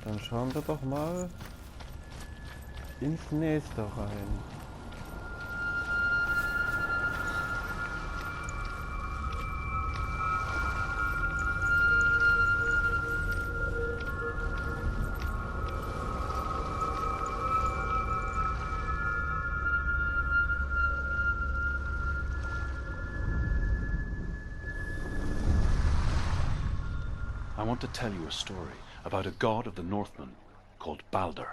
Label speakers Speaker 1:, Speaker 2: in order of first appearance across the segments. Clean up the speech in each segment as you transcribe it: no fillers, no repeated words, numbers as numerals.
Speaker 1: dann schauen wir doch mal ins nächste rein.
Speaker 2: I want to tell you a story about a god of the Northmen called Balder.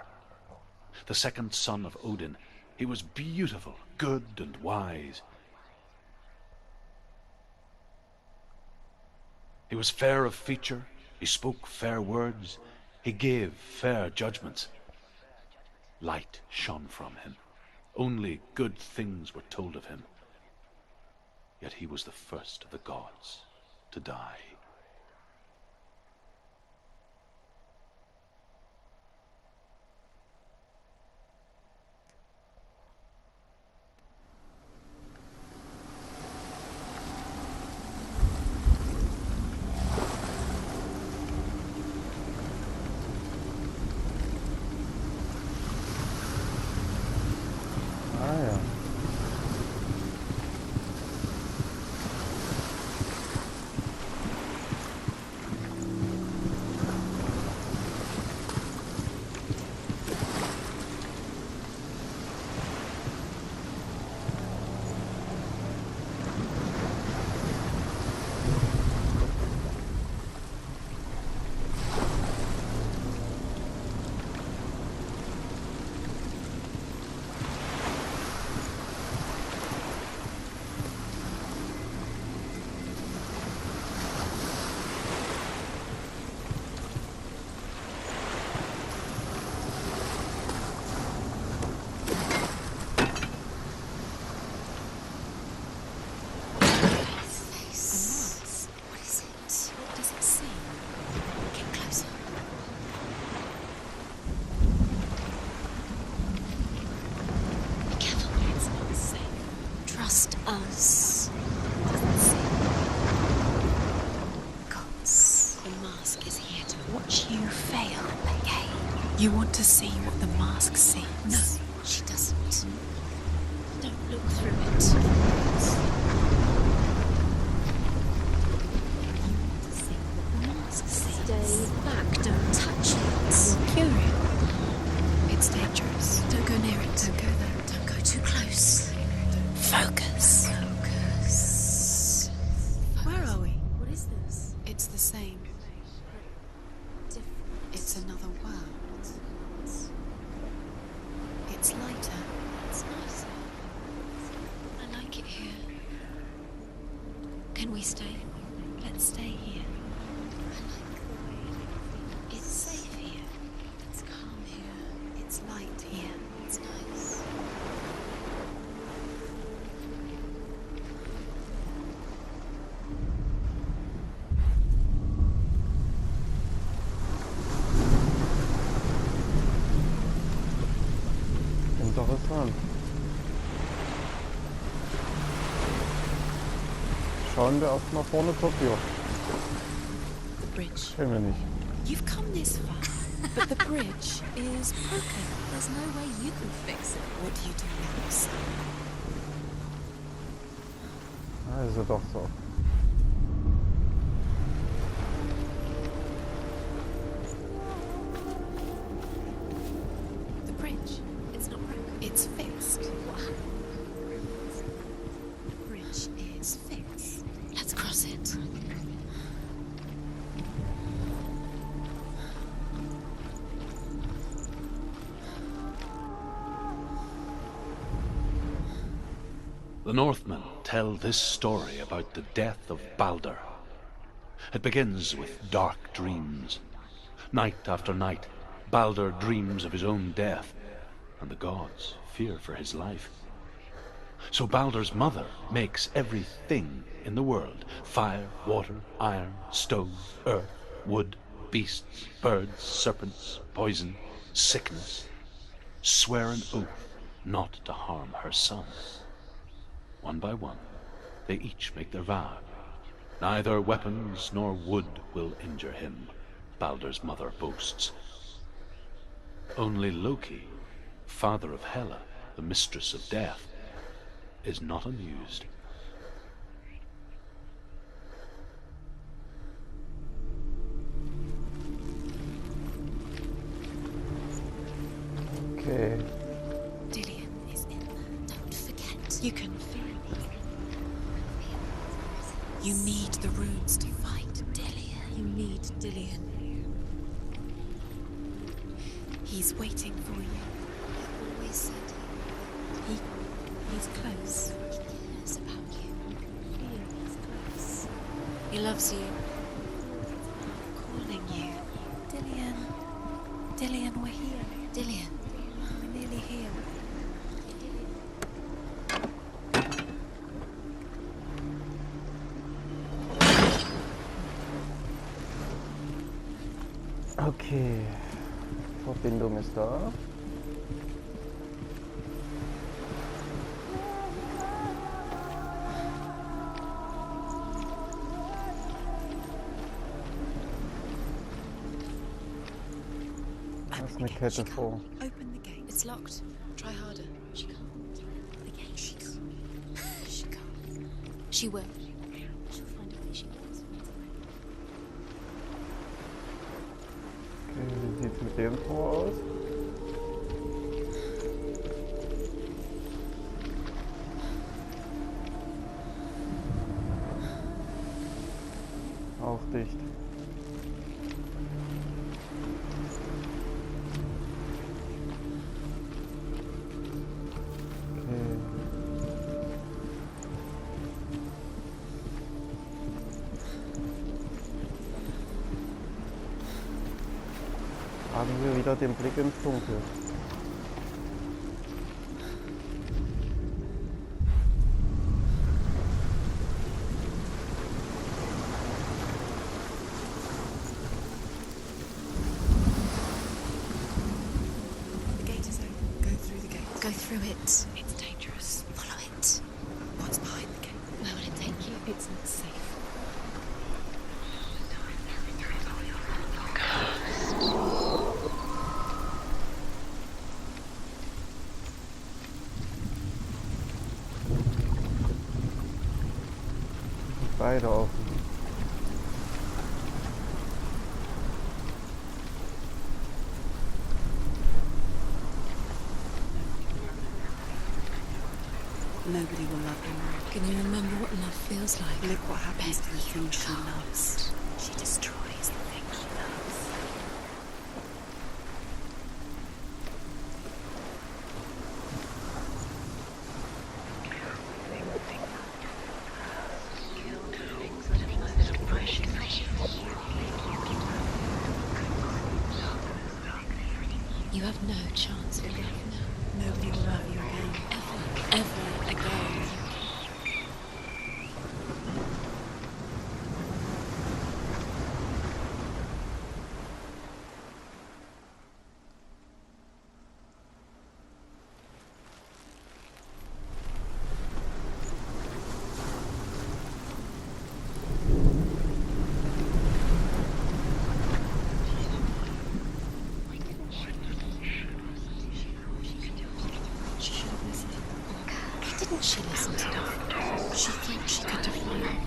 Speaker 2: The second son of Odin, he was beautiful, good, and wise. He was fair of feature, he spoke fair words, he gave fair judgments. Light shone from him. Only good things were told of him. Yet he was the first of the gods to die.
Speaker 1: Ah ja.
Speaker 3: Trust us. Gods, the mask is here to watch you fail again.
Speaker 4: You want to see what the mask sees?
Speaker 3: No, she doesn't. Don't look through it. You want to see what the mask sees. Stay back, don't touch it.
Speaker 4: You're curious. It's dangerous. Don't go near it. Don't go there.
Speaker 3: Don't go too close.
Speaker 4: Focus.
Speaker 3: Focus.
Speaker 4: Where are we?
Speaker 3: What is this?
Speaker 4: It's the same.
Speaker 3: Different.
Speaker 4: It's another world. It's lighter.
Speaker 3: It's nicer. I like it here. Can we stay? Let's stay here. I like the way it's safe here. It's calm here.
Speaker 4: It's light here.
Speaker 3: It's nice.
Speaker 1: Interessant. Schauen wir erstmal vorne Tokio.
Speaker 4: The bridge.
Speaker 1: Kennen wir nicht.
Speaker 4: You've come this far, but the bridge is broken.
Speaker 3: There's no way you can fix it.
Speaker 4: What do you do now, son?
Speaker 1: Ah, ist ja doch so.
Speaker 4: The bridge.
Speaker 3: It's not broken.
Speaker 4: It's fixed.
Speaker 3: What happened?
Speaker 4: The bridge is fixed.
Speaker 3: Let's cross it.
Speaker 2: The Northmen tell this story about the death of Balder. It begins with dark dreams. Night after night, Balder dreams of his own death, and the gods fear for his life. So Balder's mother makes everything in the world, fire, water, iron, stone, earth, wood, beasts, birds, serpents, poison, sickness, swear an oath not to harm her son. One by one, they each make their vow. Neither weapons nor wood will injure him, Balder's mother boasts. Only Loki, father of Hela, the mistress of death, is not amused.
Speaker 1: Okay.
Speaker 4: Dillion is in there.
Speaker 3: Don't forget.
Speaker 4: You can feel it. You need the runes to fight Dillion. You need Dillion. He's waiting for you.
Speaker 3: You've always said
Speaker 4: He's close.
Speaker 3: he cares about you.
Speaker 4: He's close. He loves you. Calling you. Dillion. Dillion, we're here.
Speaker 3: Dillion.
Speaker 4: We're nearly here.
Speaker 1: Okay. Verbindung ist da. Da ist eine Kette vor.
Speaker 4: Open the gate. It's locked. Try harder.
Speaker 3: She can't. The gate. She can't. She can't. She will. She'll find a way. She knows.
Speaker 1: Okay, wie sieht es mit dem Tor aus? Auch dicht. Okay. Haben wir wieder den Blick ins Dunkel.
Speaker 4: The gate is open. Go through the gate.
Speaker 3: Go through it.
Speaker 4: It's dangerous.
Speaker 3: Follow it.
Speaker 4: What's behind the gate?
Speaker 3: Where will it take you?
Speaker 4: It's not safe.
Speaker 1: Beide offen.
Speaker 4: Nobody will love him.
Speaker 3: Can you remember what love feels like?
Speaker 4: Look what happens to the things she
Speaker 3: can't.
Speaker 4: loves.
Speaker 3: She destroys the thing she loves. You have no chance of love now.
Speaker 4: Nobody will love you again.
Speaker 3: Ever again.
Speaker 4: She should have listened.
Speaker 3: Why didn't she listen to him? She thought she could defy him.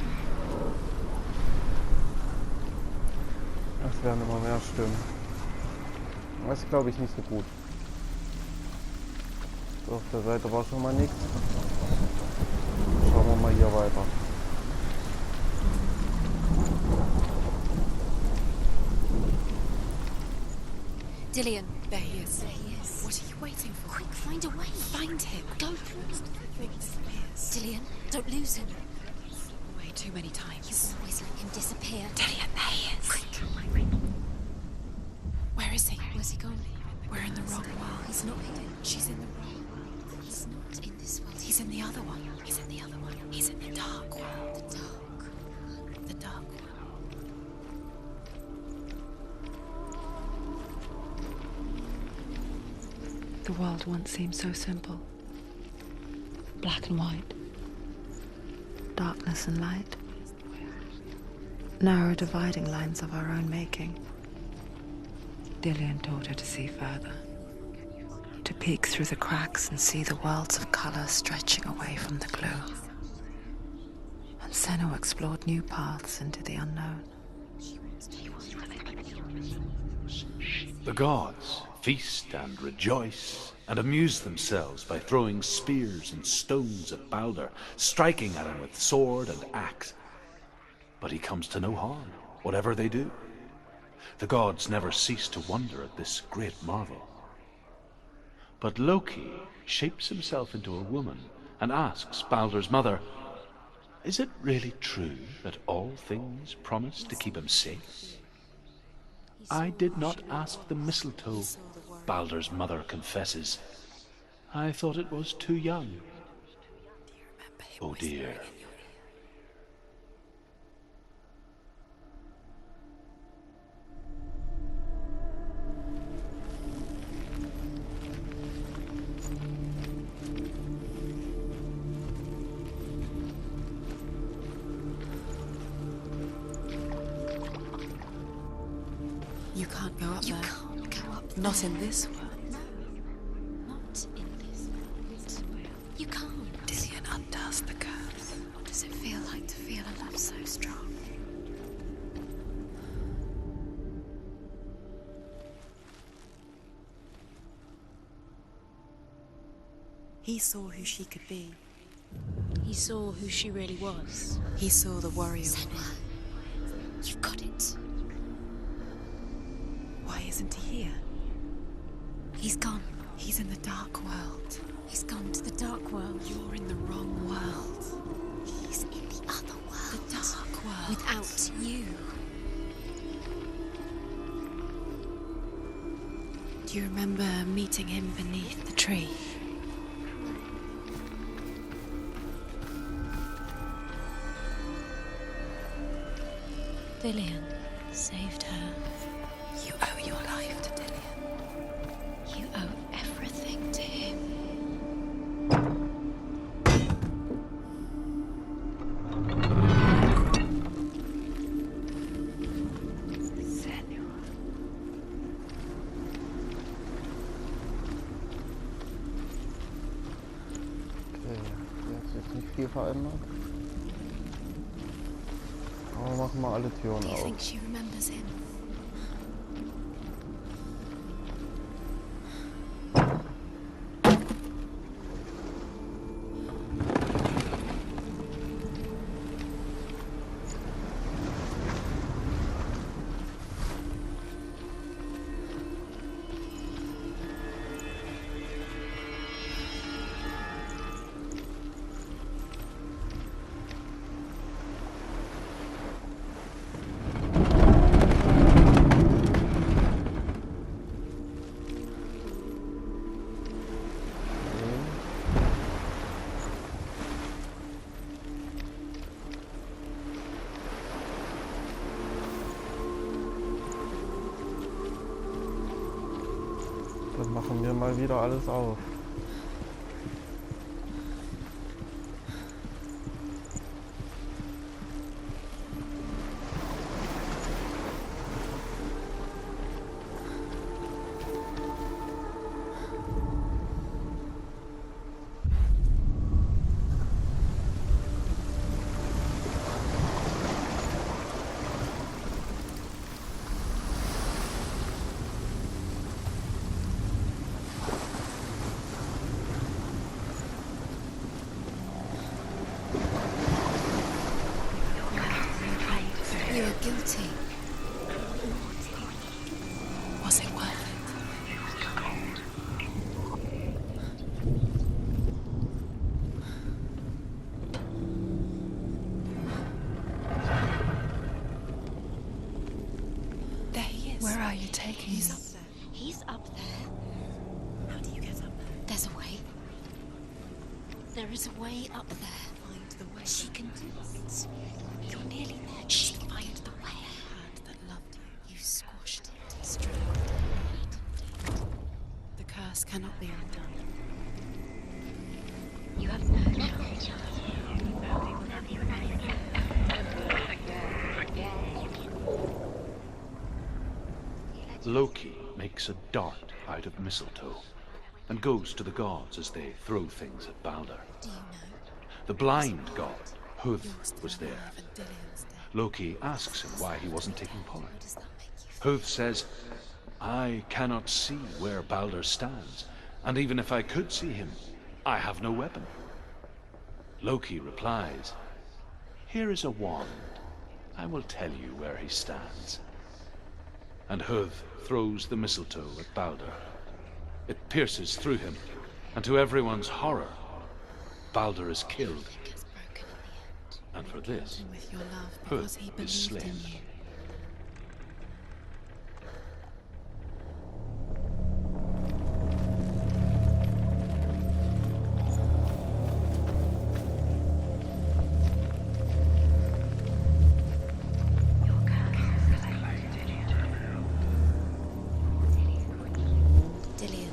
Speaker 1: Das werden immer mehr Stimmen. Das ist, glaube ich, nicht so gut. So, auf der Seite war schon mal nichts. Schauen wir mal hier weiter.
Speaker 3: Dillion.
Speaker 4: There he is.
Speaker 3: There he is.
Speaker 4: What are you waiting for?
Speaker 3: Quick, find a way.
Speaker 4: Find him.
Speaker 3: Go first.
Speaker 4: He disappears.
Speaker 3: Dillion, don't lose him.
Speaker 4: Way too many times.
Speaker 3: You always let him disappear.
Speaker 4: Dillion, there he is.
Speaker 3: Quick.
Speaker 4: Where is he?
Speaker 3: Where's he gone?
Speaker 4: We're in the wrong world.
Speaker 3: He's not here.
Speaker 4: She's in the wrong world.
Speaker 3: He's not in this world.
Speaker 4: He's in the other one.
Speaker 3: He's in the other one.
Speaker 4: He's in the dark world.
Speaker 3: The dark.
Speaker 4: The dark world. The world once seemed so simple. Black and white. Darkness and light. Narrow dividing lines of our own making. Dillion taught her to see further. peek through the cracks and see the worlds of colour stretching away from the glow. And Senua explored new paths into the unknown.
Speaker 2: The gods feast and rejoice and amuse themselves by throwing spears and stones at Balder, striking at him with sword and axe. But he comes to no harm, whatever they do. The gods never cease to wonder at this great marvel. But Loki shapes himself into a woman and asks Balder's mother, "Is it really true that all things promise to keep him safe?" "I did not ask the mistletoe," Balder's mother confesses. "I thought it was too young." Oh dear.
Speaker 4: You can't go up
Speaker 3: You
Speaker 4: there.
Speaker 3: can't go up
Speaker 4: Not
Speaker 3: there.
Speaker 4: in this world.
Speaker 3: Not in this world. You can't.
Speaker 4: Dillion undoes the curse.
Speaker 3: What does it feel like to feel a love so strong?
Speaker 4: He saw who she could be.
Speaker 3: He saw who she really was.
Speaker 4: He saw the warrior
Speaker 3: Senua,
Speaker 4: within.
Speaker 3: you've got it.
Speaker 4: Why isn't he here?
Speaker 3: He's gone.
Speaker 4: He's in the dark world.
Speaker 3: He's gone to the dark world.
Speaker 4: You're in the wrong world.
Speaker 3: He's in the other world.
Speaker 4: The dark world.
Speaker 3: Without you.
Speaker 4: Do you remember meeting him beneath the tree?
Speaker 3: Dillion saved her.
Speaker 4: You owe your life to Dillion.
Speaker 3: You owe everything to him.
Speaker 1: Okay, jetzt ist nicht viel verändert. Aber machen wir alle Türen
Speaker 3: Do you
Speaker 1: auf.
Speaker 3: think she remembers him?
Speaker 1: Dann machen wir mal wieder alles auf.
Speaker 3: You are guilty.
Speaker 4: Was it worth it? There he is. Where are you taking
Speaker 3: He's
Speaker 4: him?
Speaker 3: up there. He's up there. How do you get up there? There's a way. There is a way up there.
Speaker 4: Find the way.
Speaker 3: She can do it. You're nearly there. She can find the way.
Speaker 4: Hand that loved you.
Speaker 3: You squashed it and strangled it.
Speaker 4: The curse cannot be undone.
Speaker 3: You have no choice.
Speaker 2: Loki makes a dart out of mistletoe. and goes to the gods as they throw things at Balder.
Speaker 3: Do you know?
Speaker 2: The blind god, Hud, was there.
Speaker 3: Alive and Dillian's dead.
Speaker 2: Loki asks him why he wasn't taking part.
Speaker 3: How does that make you feel?
Speaker 2: Hud says, I cannot see where Balder stands, and even if I could see him, I have no weapon. Loki replies, here is a wand. I will tell you where he stands. And Hud throws the mistletoe at Balder. It pierces through him, and to everyone's horror, Balder is killed.
Speaker 3: It gets broken in the end.
Speaker 2: And for this,
Speaker 3: And with your love,
Speaker 2: Hud
Speaker 3: because he
Speaker 2: is
Speaker 3: believed
Speaker 2: slain.
Speaker 3: in you. Dillian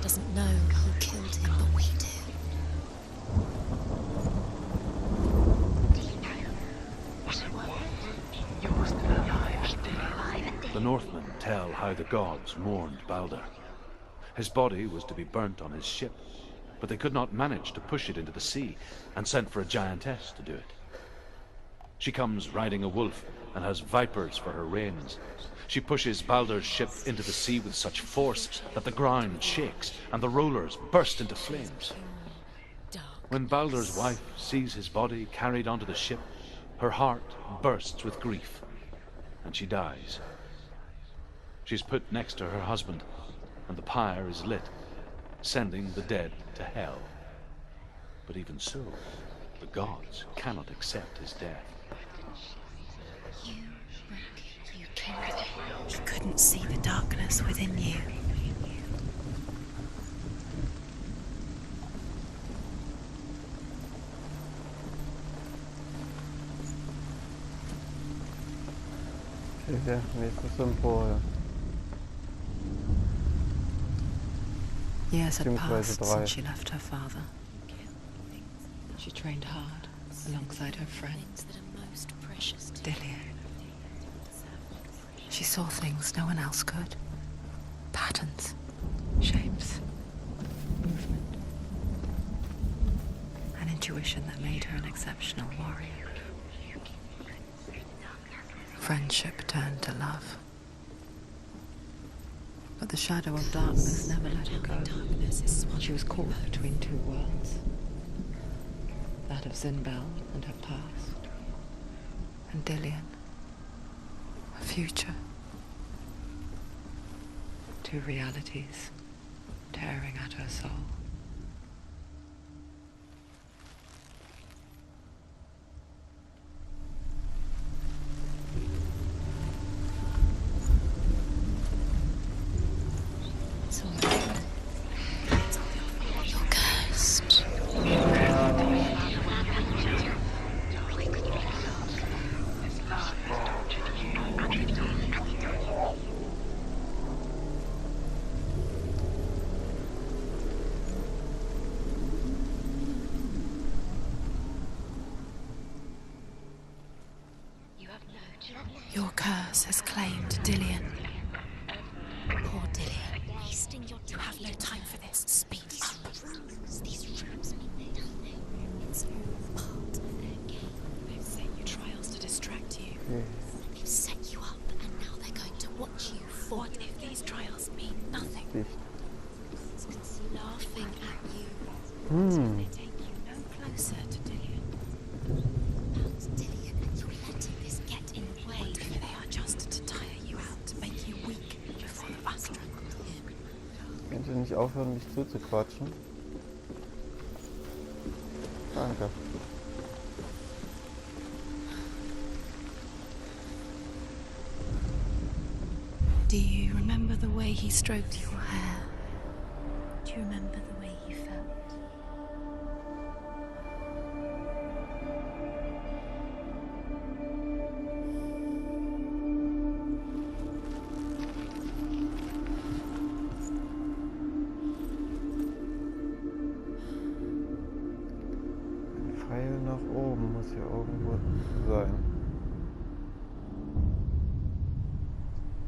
Speaker 3: doesn't know who killed him, but we do.
Speaker 2: The Northmen tell how the gods mourned Balder. His body was to be burnt on his ship, but they could not manage to push it into the sea, and sent for a giantess to do it. She comes riding a wolf and has vipers for her reins. She pushes Balder's ship into the sea with such force that the ground shakes and the rollers burst into flames.
Speaker 3: Dark.
Speaker 2: When Balder's wife sees his body carried onto the ship, her heart bursts with grief, and she dies. She's put next to her husband, and the pyre is lit, sending the dead to hell. But even so, the gods cannot accept his death.
Speaker 3: You broke. You killed him. He couldn't see the darkness within you.
Speaker 1: Okay, nächstes Symbol.
Speaker 4: Years had
Speaker 1: Beziehungsweise
Speaker 4: passed
Speaker 1: 3.
Speaker 4: since she left her father. She trained hard alongside her friend,
Speaker 3: Things that are most precious to you.
Speaker 4: Dillian. She saw things no one else could. Patterns, shapes, movement. An intuition that made her an exceptional warrior. Friendship turned to love. But the shadow of darkness never let her go.
Speaker 3: Darkness is
Speaker 4: She was caught between two worlds. That of Zinbel and her past. And Dillian, her future. Two realities tearing at her soul.
Speaker 3: It's all right. You're cursed. Your curse has claimed Dillian. Poor Dillian. You have no time for this. Speak up. These rooms mean nothing. It's all part of their game. They've set you trials to distract you.
Speaker 1: Okay.
Speaker 3: They've set you up, and now they're going to watch you. What if these trials mean nothing?
Speaker 1: Dicht.
Speaker 3: It's laughing at you.
Speaker 1: Hmm.
Speaker 3: They take you no closer to Dillian. That's Dillian, and you're letting this get in the way. What if they are just to tire you out, to make you weak before the battle?
Speaker 1: Könnt ihr nicht aufhören, mich zuzuquatschen? Danke.
Speaker 3: Do you remember the way he stroked your hair? Do you remember the way he felt?
Speaker 1: Ein Pfeil nach oben muss hier irgendwo sein.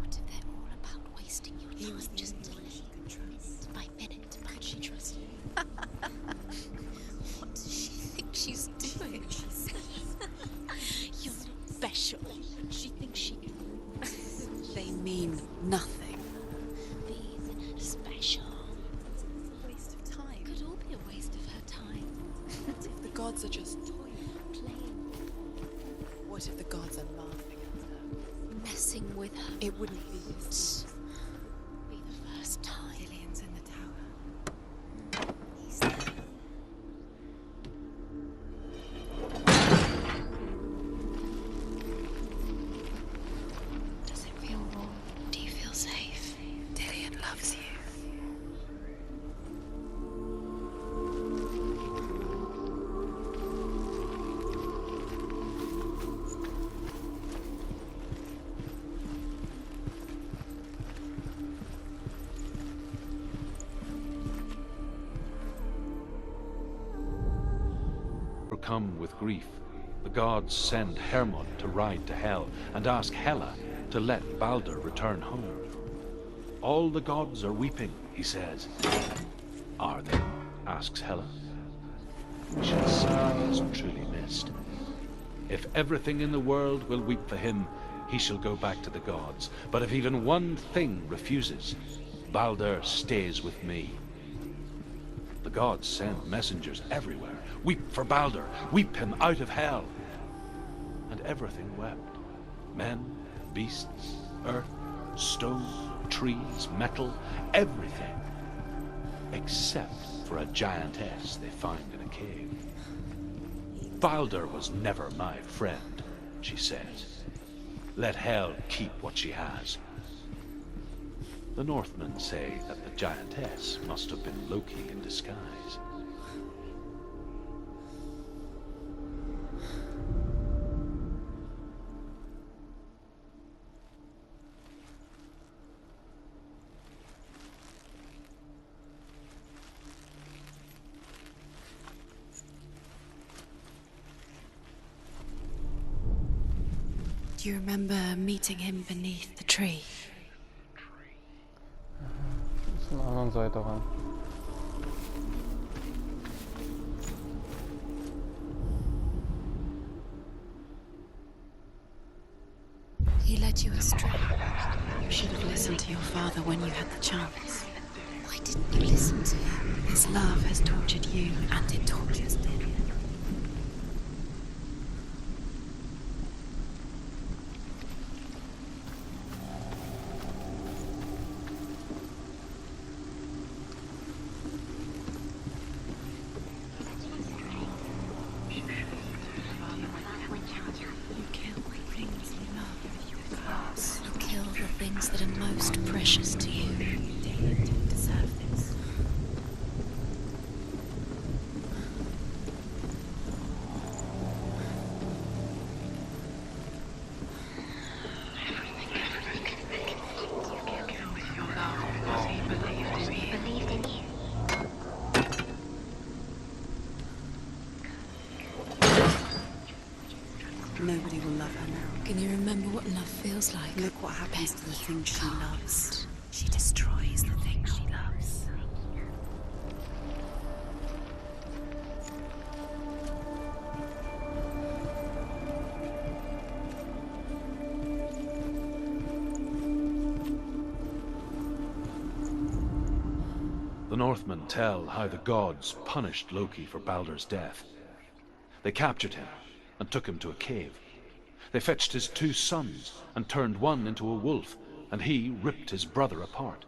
Speaker 3: What if they're all about wasting your time just to leave? By minute, by nothing, she says. You're special. She thinks she can.
Speaker 4: They mean nothing.
Speaker 3: Being special.
Speaker 4: Waste of time.
Speaker 3: Could all be a waste of her time.
Speaker 4: What if the gods are just toying?
Speaker 3: Playing,
Speaker 4: What if the gods are laughing at her?
Speaker 3: messing with her.
Speaker 4: It wouldn't be this.
Speaker 3: Be the first time.
Speaker 4: Dillian's in the tower.
Speaker 3: He's there. Does it feel warm? Do you feel safe?
Speaker 4: Dillian loves you.
Speaker 2: Overcome with grief, the gods send Hermod to ride to Hell and ask Hela to let Balder return home. All the gods are weeping, he says. Are they? Asks Hela. We shall see he is truly missed. If everything in the world will weep for him, he shall go back to the gods. But if even one thing refuses, Balder stays with me. The gods send messengers everywhere. Weep for Balder, weep him out of hell. And everything wept. Men, beasts, earth, stone, trees, metal, everything. Except for a giantess they find in a cave. Balder was never my friend, she says. Let Hel keep what she has. The Northmen say that the giantess must have been Loki in disguise.
Speaker 3: Do you remember meeting him beneath the tree?
Speaker 1: Von der anderen Seite ran.
Speaker 3: He led you astray. You should have listened to your father when you had the chance. Why didn't you listen to him? His love has tortured you, and it tortures Dillian. That are most precious to you. Dillian didn't deserve this.
Speaker 4: Nobody will love her now.
Speaker 3: Can you remember what love feels like?
Speaker 4: Look what happens to the things she loves.
Speaker 3: She destroys the things she loves.
Speaker 2: The Northmen tell how the gods punished Loki for Balder's death. They captured him and took him to a cave. They fetched his 2 sons and turned one into a wolf, and he ripped his brother apart.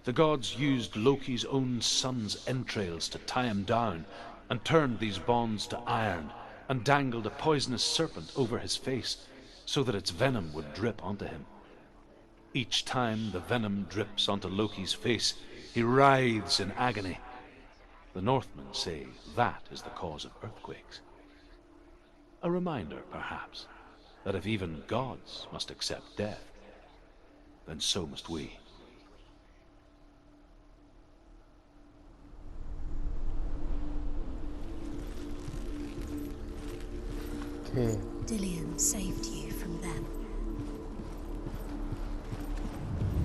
Speaker 2: The gods used Loki's own son's entrails to tie him down, and turned these bonds to iron, and dangled a poisonous serpent over his face, so that its venom would drip onto him. Each time the venom drips onto Loki's face, he writhes in agony. The Northmen say that is the cause of earthquakes. A reminder, perhaps, that if even gods must accept death, then so must we.
Speaker 1: Okay.
Speaker 3: Dillian saved you from them.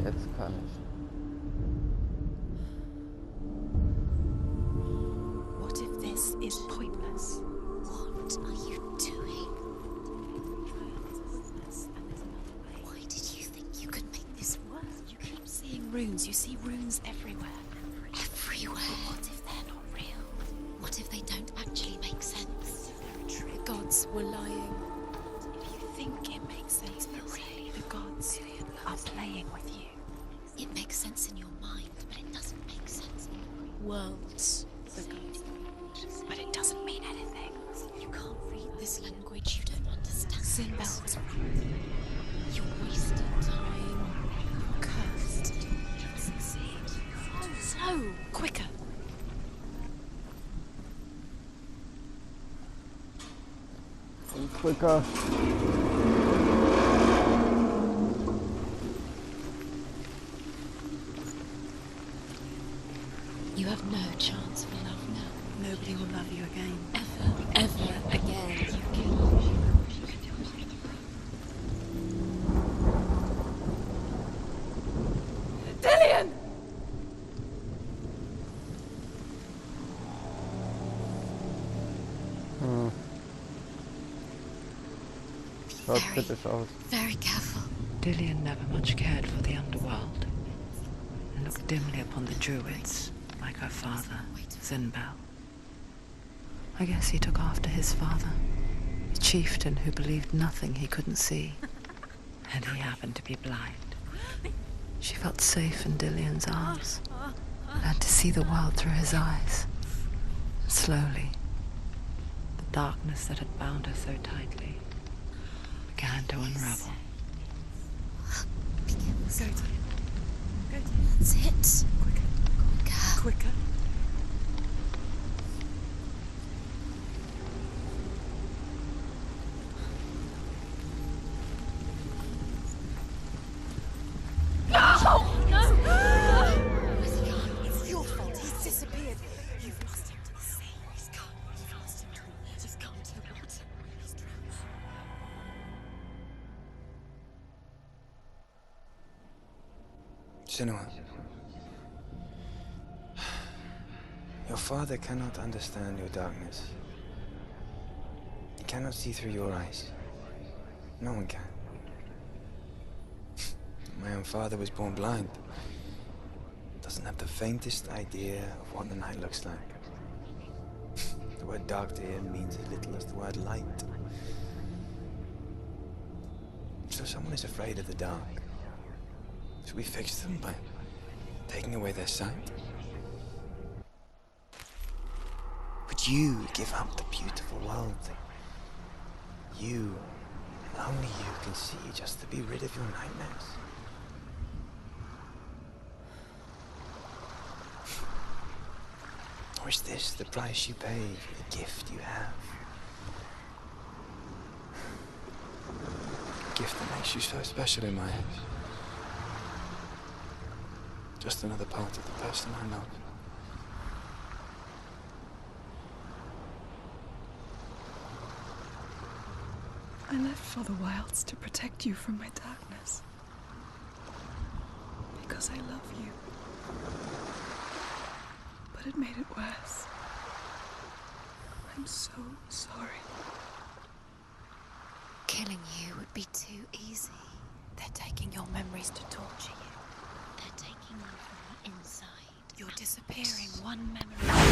Speaker 1: Jetzt kann ich.
Speaker 3: What if this is pointless? What are you doing? Why did you think you could make this work?
Speaker 5: You keep seeing runes. You see runes everywhere.
Speaker 3: Everywhere.
Speaker 5: What if they're not real?
Speaker 3: What if they don't actually make sense?
Speaker 5: The gods were lying. If you think it makes sense, but really the gods are playing with you.
Speaker 3: It makes sense in your mind, but it doesn't make sense in the
Speaker 5: Worlds, the gods. But it doesn't mean anything.
Speaker 3: You can't read this language, you don't understand.
Speaker 5: Sinbel was right. You're wasting time. You're cursed. You'll succeed. Slow, quicker.
Speaker 1: Und quicker.
Speaker 3: You have no chance for love now.
Speaker 5: Nobody will love you again.
Speaker 3: Ever again.
Speaker 5: You can. Dillian!
Speaker 1: Schaut kritisch aus.
Speaker 3: Very careful.
Speaker 4: Dillian never much cared for the underworld, and looked dimly upon the druids, like her father, Sinbel. I guess he took after his father, a chieftain who believed nothing he couldn't see, and he happened to be blind. She felt safe in Dillian's arms, learned to see the world through his eyes. And slowly, the darkness that had bound her so tightly began to unravel.
Speaker 5: Go to him. Go to him.
Speaker 3: That's it.
Speaker 5: Quicker. Quicker.
Speaker 3: Where's he gone?
Speaker 5: It's your fault. He's disappeared. You've lost him to the sea. He's gone. You've lost him to him. Just gone to the water. He's drowned.
Speaker 6: Senua, your father cannot understand your darkness. He cannot see through your eyes. No one can. My own father was born blind. Doesn't have the faintest idea of what the night looks like. The word dark to him means as little as the word light. So someone is afraid of the dark. Should we fix them by taking away their sight? Would you give up the beautiful world that you, and only you, can see just to be rid of your nightmares? Or is this the price you pay for the gift you have? A gift that makes you so special in my eyes. Just another part of the person I love.
Speaker 7: I left for the wilds to protect you from my darkness. Because I love you. But it made it worse. I'm so sorry.
Speaker 3: Killing you would be too easy.
Speaker 5: They're taking your memories to torture you.
Speaker 3: They're taking you from the inside.
Speaker 5: You're disappearing one memory